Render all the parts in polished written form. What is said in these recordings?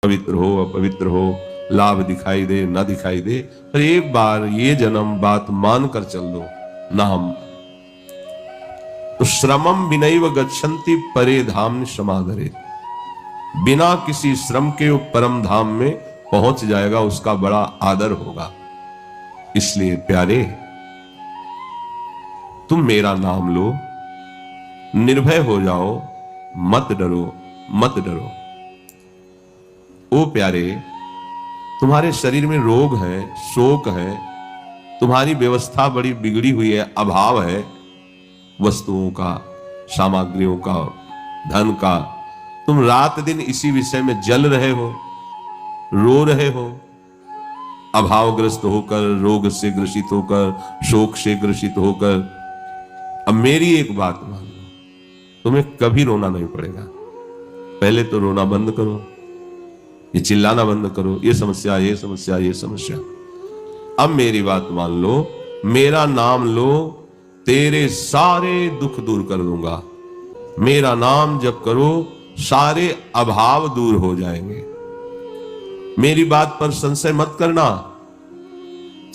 पवित्र हो अपवित्र हो, लाभ दिखाई दे ना दिखाई दे, पर एक बार ये जन्म बात मान कर चल दो, नाम। तो श्रमम विनैव गच्छन्ति परे धाम समाधरे, बिना किसी श्रम के वो परम धाम में पहुंच जाएगा, उसका बड़ा आदर होगा। इसलिए प्यारे, तुम मेरा नाम लो, निर्भय हो जाओ, मत डरो मत डरो। ओ प्यारे, तुम्हारे शरीर में रोग है, शोक है, तुम्हारी व्यवस्था बड़ी बिगड़ी हुई है, अभाव है वस्तुओं का, सामग्रियों का, धन का। तुम रात दिन इसी विषय में जल रहे हो, रो रहे हो, अभावग्रस्त होकर, रोग से ग्रसित होकर, शोक से ग्रसित होकर। अब मेरी एक बात मान लो, तुम्हें कभी रोना नहीं पड़ेगा। पहले तो रोना बंद करो, ये चिल्लाना बंद करो, ये समस्या ये समस्या ये समस्या। अब मेरी बात मान लो, मेरा नाम लो, तेरे सारे दुख दूर कर दूंगा। मेरा नाम जप करो, सारे अभाव दूर हो जाएंगे। मेरी बात पर संशय मत करना।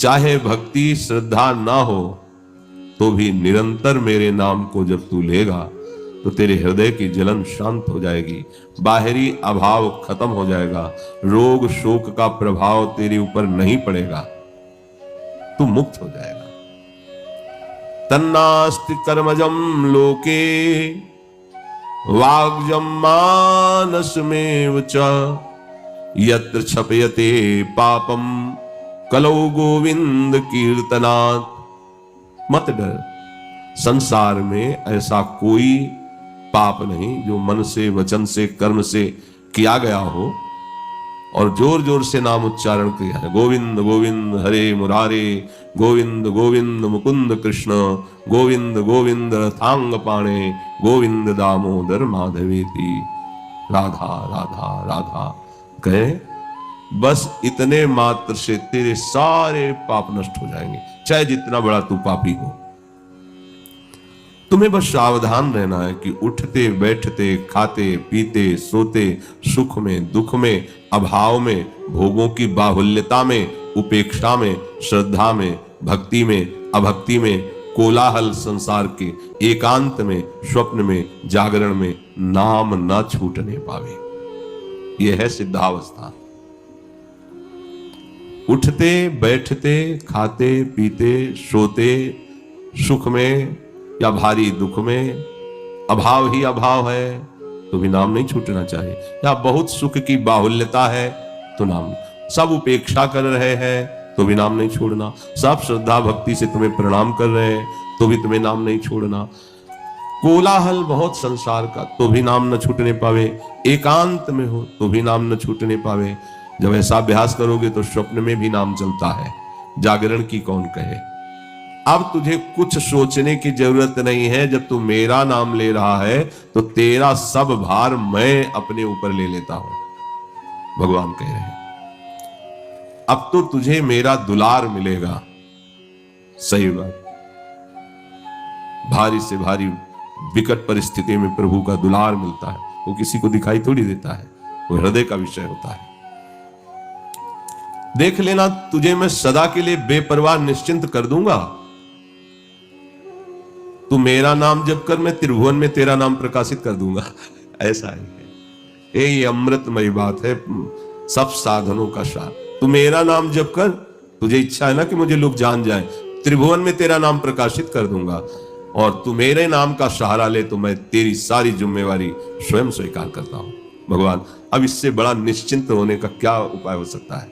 चाहे भक्ति श्रद्धा ना हो तो भी निरंतर मेरे नाम को जब तू लेगा तो तेरे हृदय की जलन शांत हो जाएगी, बाहरी अभाव खत्म हो जाएगा, रोग शोक का प्रभाव तेरे ऊपर नहीं पड़ेगा, तू मुक्त हो जाएगा। तन्नास्ति कर्मजम लोके वाग्जम मानसमेव च, यत्र छपयते पापम कलौ गोविंद कीर्तनात्। मत डर, संसार में ऐसा कोई पाप नहीं जो मन से, वचन से, कर्म से किया गया हो और जोर जोर से नाम उच्चारण किया है। गोविंद गोविंद हरे मुरारे, गोविंद गोविंद मुकुंद कृष्ण, गोविंद गोविंद रथांग पाणे, गोविंद दामोदर माधवेति। राधा राधा राधा कहे, बस इतने मात्र से तेरे सारे पाप नष्ट हो जाएंगे, चाहे जितना बड़ा तू पापी हो। तुम्हें बस सावधान रहना है कि उठते बैठते, खाते पीते, सोते, सुख में दुख में, अभाव में, भोगों की बाहुल्यता में, उपेक्षा में, श्रद्धा में, भक्ति में, अभक्ति में, कोलाहल संसार के, एकांत में, स्वप्न में, जागरण में नाम न छूटने पावे। यह है सिद्धावस्था। उठते बैठते, खाते पीते, सोते, सुख में या भारी दुख में, अभाव ही अभाव है तो भी नाम नहीं छूटना चाहिए। या बहुत सुख की बाहुल्यता है तो नाम, सब उपेक्षा कर रहे हैं तो भी नाम नहीं छोड़ना, सब श्रद्धा भक्ति से तुम्हें प्रणाम कर रहे हैं तो भी तुम्हें नाम नहीं छोड़ना, कोलाहल बहुत संसार का तो भी नाम न छूटने पावे, एकांत में हो तो भी नाम न छूटने पावे। जब ऐसा अभ्यास करोगे तो स्वप्न में भी नाम चलता है, जागरण की कौन कहे। अब तुझे कुछ सोचने की जरूरत नहीं है। जब तू मेरा नाम ले रहा है तो तेरा सब भार मैं अपने ऊपर ले लेता हूं, भगवान कह रहे हैं। अब तो तुझे मेरा दुलार मिलेगा। सही बात, भारी से भारी विकट परिस्थिति में प्रभु का दुलार मिलता है। वो किसी को दिखाई थोड़ी देता है, वो हृदय का विषय होता है। देख लेना, तुझे मैं सदा के लिए बेपरवाह निश्चिंत कर दूंगा। तू मेरा नाम जप कर, मैं त्रिभुवन में तेरा नाम प्रकाशित कर दूंगा। ऐसा है, ये अमृतमयी बात है, सब साधनों का सार। तू मेरा नाम जप कर, तुझे इच्छा है ना कि मुझे लोग जान जाएं, त्रिभुवन में तेरा नाम प्रकाशित कर दूंगा। और तू मेरे नाम का सहारा ले तो मैं तेरी सारी जिम्मेवारी स्वयं स्वीकार करता हूं। भगवान, अब इससे बड़ा निश्चिंत होने का क्या उपाय हो सकता है।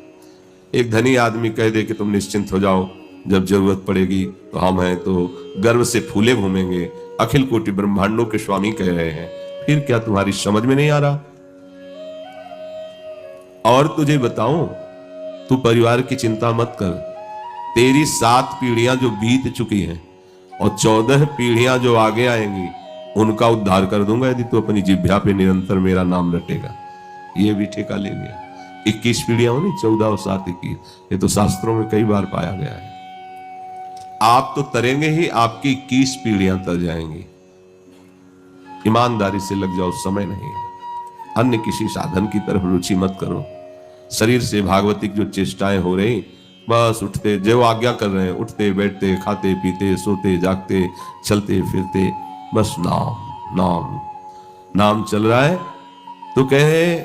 एक धनी आदमी कह दे कि तुम निश्चिंत हो जाओ, जब जरूरत पड़ेगी तो हम हैं, तो गर्व से फूले घूमेंगे। अखिल कोटि ब्रह्मांडों के स्वामी कह रहे हैं, फिर क्या तुम्हारी समझ में नहीं आ रहा। और तुझे बताऊं, तू परिवार की चिंता मत कर। तेरी 7 पीढ़ियां जो बीत चुकी हैं और 14 पीढ़ियां जो आगे आएंगी, उनका उद्धार कर दूंगा यदि तू अपनी जिह्वा पे निरंतर मेरा नाम रटेगा। ये भी ठेका ले लिया। 21 पीढ़ियां होनी, 14 और 7 21, ये तो शास्त्रों में कई बार पाया गया है। आप तो तरेंगे ही, आपकी 21 पीढ़ियां तर जाएंगी। ईमानदारी से लग जाओ, समय नहीं है। अन्य किसी साधन की तरफ रुचि मत करो। शरीर से भागवतिक जो चेष्टाएं हो रही, बस उठते जो आज्ञा कर रहे हैं, उठते बैठते खाते पीते सोते जागते चलते फिरते बस नाम नाम नाम चल रहा है। तो कहे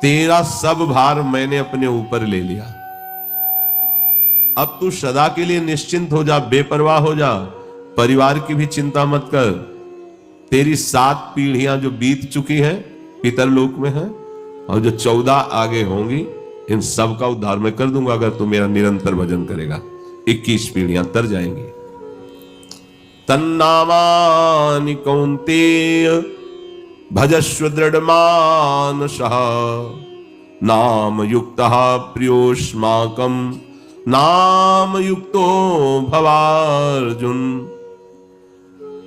तेरा सब भार मैंने अपने ऊपर ले लिया, अब तू सदा के लिए निश्चिंत हो जा, बेपरवाह हो जा, परिवार की भी चिंता मत कर। तेरी 7 पीढ़ियां जो बीत चुकी हैं पितरलोक में हैं, और जो 14 आगे होंगी, इन सब का उद्धार मैं कर दूंगा अगर तू मेरा निरंतर भजन करेगा। 21 पीढ़ियां तर जाएंगी। तन्नामानि कौन्तेय भजस्व दृढ़मानसः, नाम युक्तः प्रियोस्माकं नाम युक्तो भवार्जुन।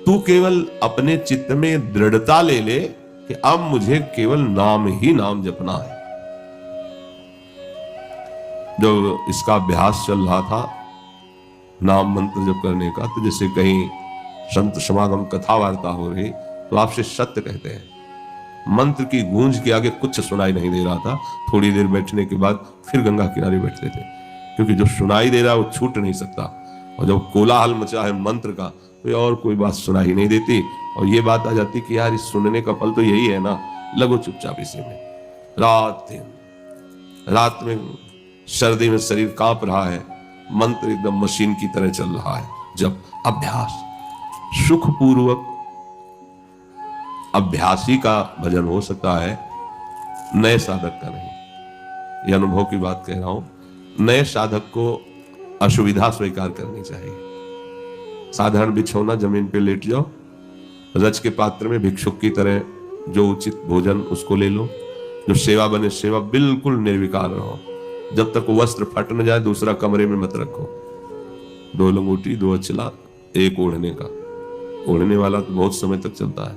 तू केवल अपने चित्त में दृढ़ता ले ले कि अब मुझे केवल नाम ही नाम जपना है। जब इसका अभ्यास चल रहा था नाम मंत्र जप करने का, तो जैसे कहीं संत समागम कथा वार्ता हो रही तो आपसे सत्य कहते हैं, मंत्र की गूंज के आगे कुछ सुनाई नहीं दे रहा था। थोड़ी देर बैठने के बाद फिर गंगा किनारे बैठते थे, क्योंकि जो सुनाई दे रहा है वो छूट नहीं सकता। और जब कोलाहल मचा है मंत्र का, तो और कोई बात सुनाई नहीं देती, और ये बात आ जाती कि यार इस सुनने का फल तो यही है ना, लगो चुपचाप इसी में। रात में सर्दी में शरीर कांप रहा है, मंत्र एकदम मशीन की तरह चल रहा है। जब अभ्यास सुखपूर्वक अभ्यासी का भजन हो सकता है, नए साधक का नहीं। यह अनुभव की बात कह रहा हूं। नए साधक को असुविधा स्वीकार करनी चाहिए। साधारण बिछौना, जमीन पे लेट जाओ, रज के पात्र में भिक्षुक की तरह जो उचित भोजन उसको ले लो, जो सेवा बने सेवा, बिल्कुल निर्विकार रहो। जब तक वस्त्र फट न जाए दूसरा कमरे में मत रखो। 2 लंगोटी 2 अचला, 1 ओढ़ने का। ओढ़ने वाला तो बहुत समय तक चलता है।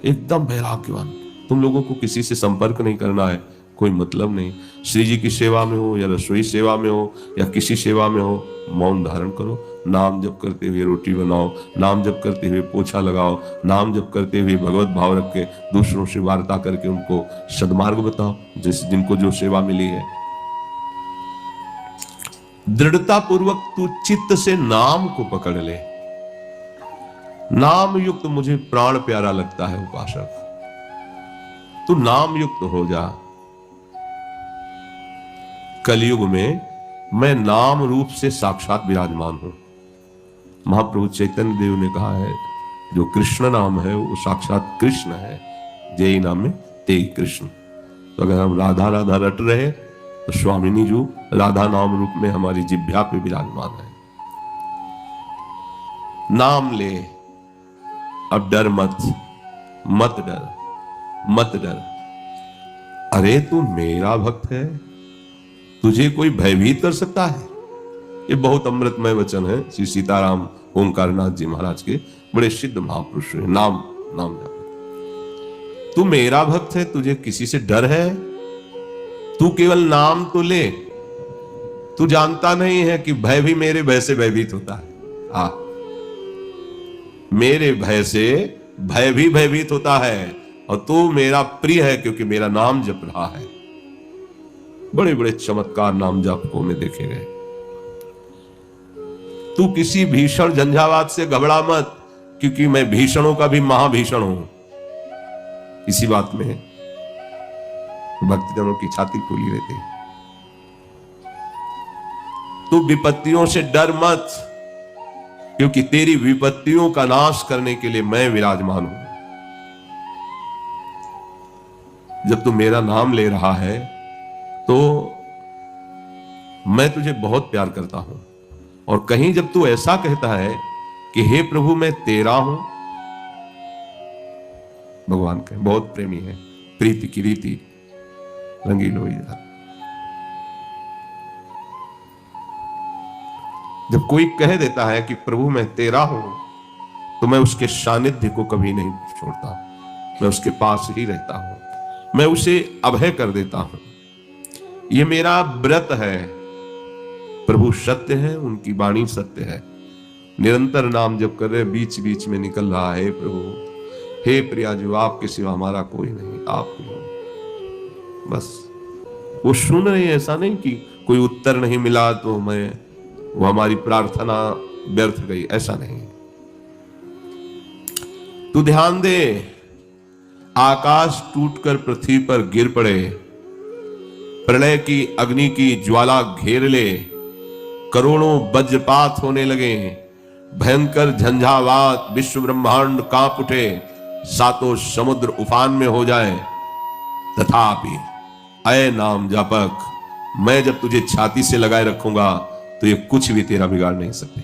एकदम वैराग्यवान। तुम लोगों को किसी से संपर्क नहीं करना है, कोई मतलब नहीं। श्री जी की सेवा में हो या रसोई सेवा में हो या किसी सेवा में हो, मौन धारण करो। नाम जप करते हुए रोटी बनाओ, नाम जप करते हुए पोछा लगाओ, नाम जप करते हुए भगवत भाव रख के दूसरों से वार्ता करके उनको सद्मार्ग बताओ, जिनको जो सेवा मिली है। दृढ़ता पूर्वक तू चित्त से नाम को पकड़ ले। नाम युक्त मुझे प्राण प्यारा लगता है उपासक, तू नाम युक्त हो जा। कलयुग में मैं नाम रूप से साक्षात विराजमान हूं। महाप्रभु चैतन्य देव ने कहा है, जो कृष्ण नाम है वो साक्षात कृष्ण है। जय नाम में ते कृष्ण। तो अगर हम राधा राधा रट रहे, तो स्वामिनी जी राधा नाम रूप में हमारी जिह्वा पे विराजमान है। नाम ले, अब डर मत, मत डर, मत डर। अरे तू मेरा भक्त है, तुझे कोई भयभीत कर सकता है? ये बहुत अमृतमय वचन है श्री सीताराम ओंकारनाथ जी महाराज के, बड़े सिद्ध महापुरुष हैं। नाम तू मेरा भक्त है, तुझे किसी से डर है? तू केवल नाम तो ले। तू जानता नहीं है कि भय भी मेरे भय से भयभीत होता है। मेरे भय से भय भी भयभीत होता है, और तू मेरा प्रिय है क्योंकि मेरा नाम जप रहा है। बड़े बड़े चमत्कार नाम जापकों में देखे गए। तू किसी भीषण झंझावात से घबरा मत, क्योंकि मैं भीषणों का भी महाभीषण हूं। इसी बात में भक्तजनों की छाती फूली रहती है। तू विपत्तियों से डर मत, क्योंकि तेरी विपत्तियों का नाश करने के लिए मैं विराजमान हूं। जब तू मेरा नाम ले रहा है तो मैं तुझे बहुत प्यार करता हूं। और कहीं जब तू ऐसा कहता है कि हे प्रभु मैं तेरा हूं, भगवान के बहुत प्रेमी है, प्रीति की रीति रंगीन हुई। जब कोई कह देता है कि प्रभु मैं तेरा हूं, तो मैं उसके सानिध्य को कभी नहीं छोड़ता, मैं उसके पास ही रहता हूं, मैं उसे अभय कर देता हूं। ये मेरा व्रत है। प्रभु सत्य है, उनकी वाणी सत्य है। निरंतर नाम जप कर रहे, बीच बीच में निकल रहा है प्रभु हे प्रिया जो आपके सिवा हमारा कोई नहीं, आप ही हो। बस वो सुन रहे, ऐसा नहीं कि कोई उत्तर नहीं मिला तो वो हमारी प्रार्थना व्यर्थ गई, ऐसा नहीं। तू ध्यान दे, आकाश टूटकर पृथ्वी पर गिर पड़े, प्रलय की अग्नि की ज्वाला घेर ले, करोड़ों वज्रपात होने लगे, भयंकर झंझावात, विश्व ब्रह्मांड कांप उठे, सातों समुद्र उफान में हो जाए, तथापि अय नाम जापक, मैं जब तुझे छाती से लगाए रखूंगा तो ये कुछ भी तेरा बिगाड़ नहीं सकते।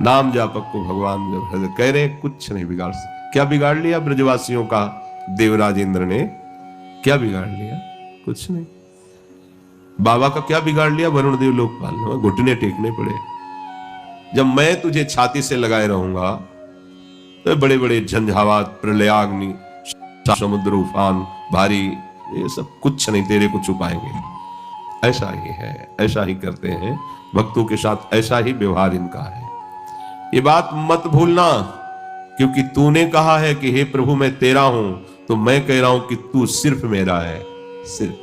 नाम जापक को भगवान जब कह रहे कुछ नहीं बिगाड़ सकते। क्या बिगाड़ लिया ब्रजवासियों का देवराज इंद्र ने? क्या बिगाड़ लिया? कुछ नहीं। बाबा का क्या बिगाड़ लिया? वरुण देव लोकपाल, घुटने टेकने पड़े। जब मैं तुझे छाती से लगाए रहूंगा तो बड़े बड़े झंझावात, प्रलयाग्नि, समुद्र उफान, भारी, ये सब कुछ नहीं तेरे को छुपाएंगे। ऐसा ही है, ऐसा ही करते हैं भक्तों के साथ, ऐसा ही व्यवहार इनका है। ये बात मत भूलना, क्योंकि तूने कहा है कि हे प्रभु मैं तेरा हूं, तो मैं कह रहा हूं कि तू सिर्फ मेरा है, सिर्फ।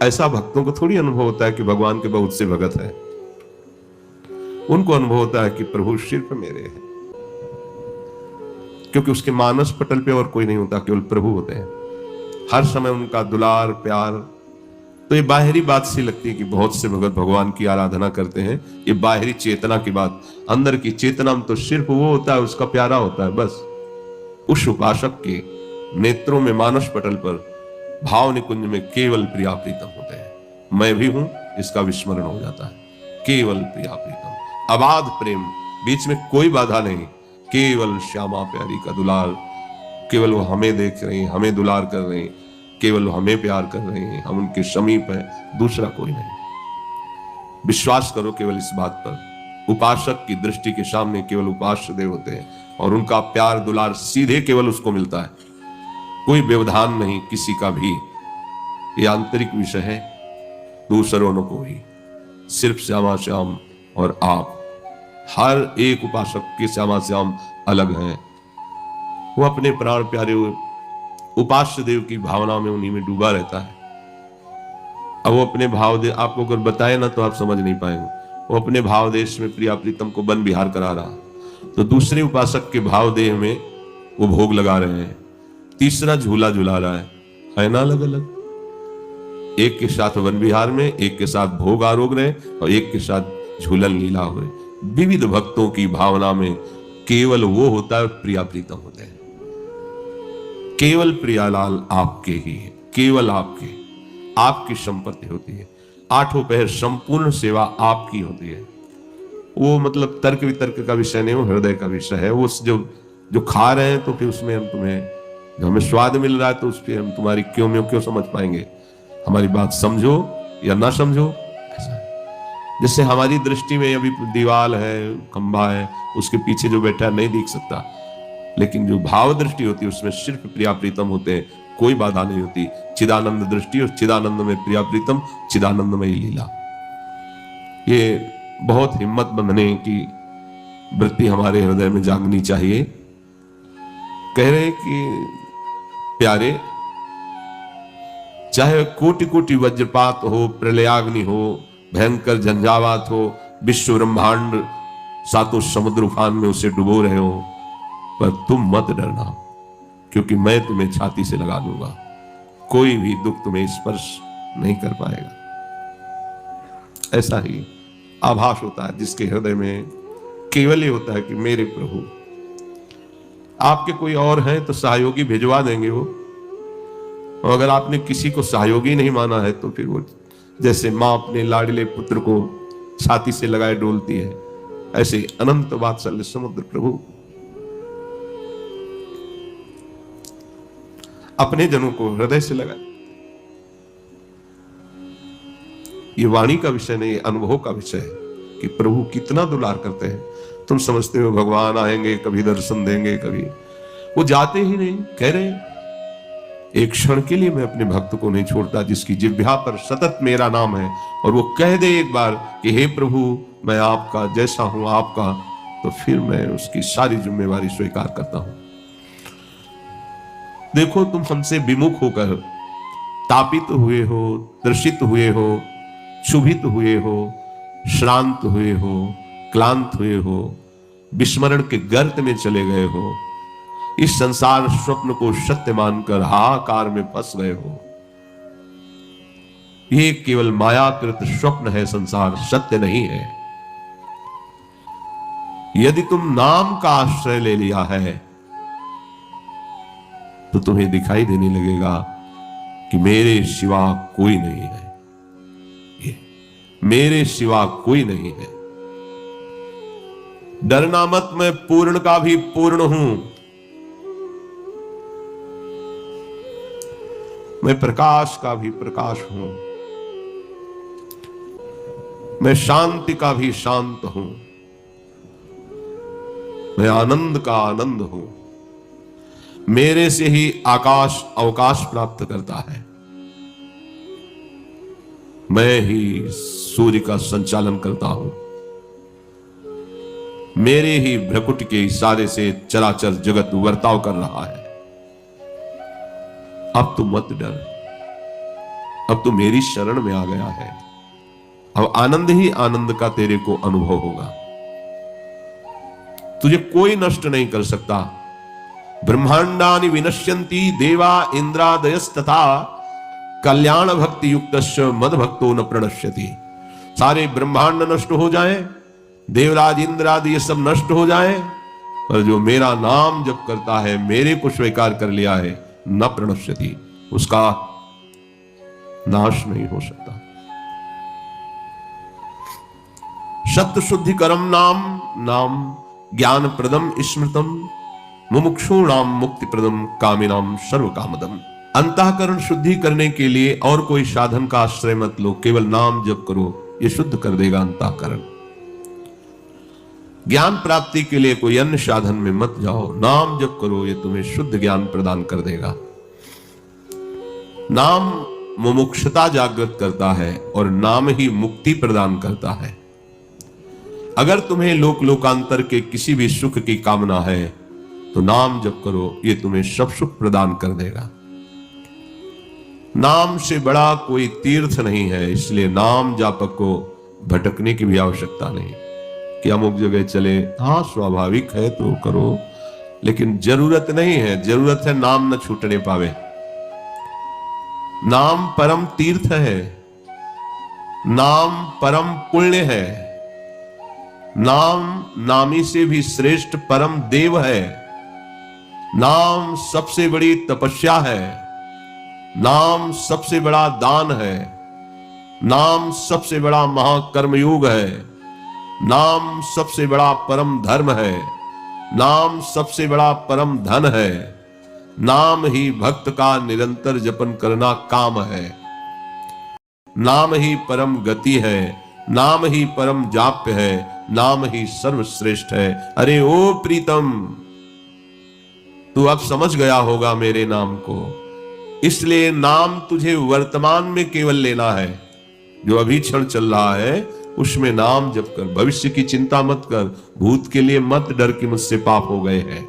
ऐसा भक्तों को थोड़ी अनुभव होता है कि भगवान के बहुत से भगत हैं। उनको अनुभव होता है कि प्रभु सिर्फ मेरे हैं, क्योंकि उसके मानस पटल पे और कोई नहीं होता, केवल प्रभु होते हैं। हर समय उनका दुलार प्यार। तो ये बाहरी बात सी लगती है कि बहुत से भगत भगवान की आराधना करते हैं, ये बाहरी चेतना की बात। अंदर की चेतना में तो सिर्फ वो होता है, उसका प्यारा होता है बस। उस उपासक के नेत्रों में, मानस पटल पर, भाव निकुंज में केवल प्रिया प्रीतम होते हैं। मैं भी हूं, इसका विस्मरण हो जाता है। केवल प्रिया प्रीतम, अबाध प्रेम, बीच में कोई बाधा नहीं, केवल श्यामा प्यारी का दुलार। केवल वो हमें देख रहे हैं, हमें दुलार कर रहे हैं, केवल वो हमें प्यार कर रहे हैं, हम उनके समीप हैं, दूसरा कोई नहीं। विश्वास करो केवल इस बात पर। उपासक की दृष्टि के सामने केवल उपास्य देव होते हैं, और उनका प्यार दुलार सीधे केवल उसको मिलता है, कोई व्यवधान नहीं किसी का भी। ये आंतरिक विषय है, दूसरों न कोई, सिर्फ श्यामा श्याम और आप। हर एक उपासक के श्यामा श्याम अलग हैं। वो अपने प्राण प्यारे उपास्य देव की भावना में, उन्हीं में डूबा रहता है। अब वो अपने भाव दे, आपको अगर बताए ना तो आप समझ नहीं पाएंगे। वो अपने भाव देश में प्रिया प्रीतम को वन विहार करा रहा, तो दूसरे उपासक के भाव देह में वो भोग लगा रहे हैं, तीसरा झूला झूला रहा है ना अलग अलग। एक के साथ वन विहार में, एक के साथ भोग आरोग रहे, और एक के साथ झूलन लीला हो रहे। विविध भक्तों की भावना में केवल वो होता है प्रिया प्रीतम होते हैं। केवल प्रियालाल आपके ही है, केवल आपकी संपत्ति होती है। आठों पहर संपूर्ण सेवा आपकी होती है। वो मतलब तर्क वितर्क का विषय नहीं, वो हृदय का विषय है। वो जो खा रहे हैं तो फिर उसमें हम तुम्हें, हमें स्वाद मिल रहा है तो उस पर हम तुम्हारी क्यों समझ पाएंगे। हमारी बात समझो या ना समझो, ऐसा है। जैसे हमारी दृष्टि में अभी दीवाल है, खंभा है, उसके पीछे जो बैठा है नहीं दिख सकता, लेकिन जो भाव दृष्टि होती है उसमें सिर्फ प्रिया प्रीतम होते हैं, कोई बाधा नहीं होती। चिदानंद दृष्टि, और चिदानंद में प्रिया प्रीतम, चिदानंदमयी लीला। ये बहुत हिम्मत बंधने की वृत्ति हमारे हृदय में जागनी चाहिए। कह रहे कि प्यारे, चाहे कोटि कोटि वज्रपात हो, प्रलयाग्नि हो, भयंकर झंझावात हो, विश्व ब्रह्मांड सातों समुद्र उफान में उसे डुबो रहे हो, पर तुम मत डरना, क्योंकि मैं तुम्हें छाती से लगा दूंगा। कोई भी दुख तुम्हें स्पर्श नहीं कर पाएगा। ऐसा ही आभास होता है जिसके हृदय में केवल ये होता है कि मेरे प्रभु। आपके कोई और हैं तो सहयोगी भिजवा देंगे वो, और अगर आपने किसी को सहयोगी नहीं माना है तो फिर वो जैसे माँ अपने लाडले पुत्र को छाती से लगाए डोलती है, ऐसे अनंत वात्सल्य समुद्र प्रभु अपने जनों को हृदय से लगाए। ये वाणी का विषय नहीं, अनुभव का विषय है कि प्रभु कितना दुलार करते हैं। तुम समझते हो भगवान आएंगे, कभी दर्शन देंगे, कभी वो जाते ही नहीं। कह रहे एक क्षण के लिए मैं अपने भक्त को नहीं छोड़ता जिसकी जिह्वा पर सतत मेरा नाम है, और वो कह दे एक बार कि हे प्रभु मैं आपका, जैसा हूं आपका, तो फिर मैं उसकी सारी जिम्मेवारी स्वीकार करता हूं। देखो, तुम हमसे विमुख होकर तापित हुए हो, त्रसित हुए हो, क्षुभित हुए हो, श्रांत हुए हो, क्लांत हुए हो, विस्मरण के गर्त में चले गए हो, इस संसार स्वप्न को सत्य मानकर हाहाकार में फंस गए हो। ये केवल मायाकृत स्वप्न है, संसार सत्य नहीं है। यदि तुम नाम का आश्रय ले लिया है तो तुम्हें दिखाई देने लगेगा कि मेरे सिवा कोई नहीं है, मेरे सिवा कोई नहीं है। डरना मत, मैं पूर्ण का भी पूर्ण हूं, मैं प्रकाश का भी प्रकाश हूं, मैं शांति का भी शांत हूं, मैं आनंद का आनंद हूं। मेरे से ही आकाश अवकाश प्राप्त करता है, मैं ही सूर्य का संचालन करता हूं, मेरे ही भ्रकुट के इशारे से चराचर जगत वर्ताव कर रहा है। अब तू मत डर, अब तू मेरी शरण में आ गया है। अब आनंद ही आनंद का तेरे को अनुभव होगा। तुझे कोई नष्ट नहीं कर सकता। ब्रह्मांडानि विनश्यन्ति देवा इंद्रादयस्तथा कल्याण भक्ति युक्तस्य मद भक्तो न प्रणश्यति। सारे ब्रह्मांड नष्ट हो जाए, देवराज इंद्र आदि ये सब नष्ट हो जाए, पर जो मेरा नाम जप करता है, मेरे को स्वीकार कर लिया है, न प्रणश्यति, उसका नाश नहीं हो सकता। सत्य शुद्धि करम नाम, नाम ज्ञान प्रदम स्मृतम, मुमुक्षूणाम मुक्ति प्रदम, कामिनाम सर्व कामदम। अंतःकरण शुद्धि करने के लिए और कोई साधन का आश्रय मत लो, केवल नाम जप करो, ये शुद्ध कर देगा अंतःकरण। ज्ञान प्राप्ति के लिए कोई अन्य साधन में मत जाओ, नाम जप करो, ये तुम्हें शुद्ध ज्ञान प्रदान कर देगा। नाम मुमुक्षुता जागृत करता है और नाम ही मुक्ति प्रदान करता है। अगर तुम्हें लोक लोकांतर के किसी भी सुख की कामना है तो नाम जप करो, ये तुम्हें सब सुख प्रदान कर देगा। नाम से बड़ा कोई तीर्थ नहीं है, इसलिए नाम जापक को भटकने की भी आवश्यकता नहीं कि अमुक जगह चले। हाँ, स्वाभाविक है तो करो, लेकिन जरूरत नहीं है। जरूरत है नाम न छूटने पावे। नाम परम तीर्थ है, नाम परम पुण्य है, नाम नामी से भी श्रेष्ठ परम देव है, नाम सबसे बड़ी तपस्या है, नाम सबसे बड़ा दान है, नाम सबसे बड़ा महाकर्मयोग है, नाम सबसे बड़ा परम धर्म है, नाम सबसे बड़ा परम धन है, नाम ही भक्त का निरंतर जपन करना काम है, नाम ही परम गति है, नाम ही परम जाप्य है, नाम ही सर्वश्रेष्ठ है। अरे ओ प्रीतम, तू अब समझ गया होगा मेरे नाम को, इसलिए नाम तुझे वर्तमान में केवल लेना है। जो अभी क्षण चल रहा है उसमें नाम जप कर, भविष्य की चिंता मत कर, भूत के लिए मत डर कि मुझसे पाप हो गए हैं।